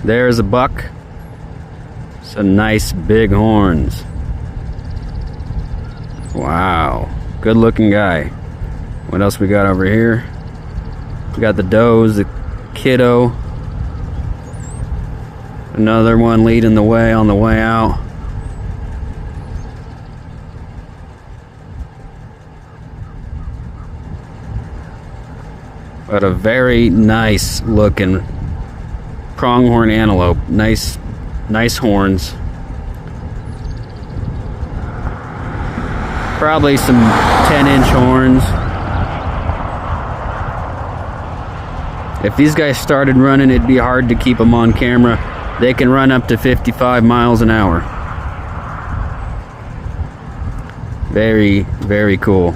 There's a buck. Some nice big horns. Wow, good looking guy. What else we got over here? We got the does, the kiddo. Another one leading the way on the way out. But a very nice looking pronghorn antelope. Nice horns. Probably some 10-inch horns. If these guys started running, it'd be hard to keep them on camera. They can run up to 55 miles an hour. Very, very cool.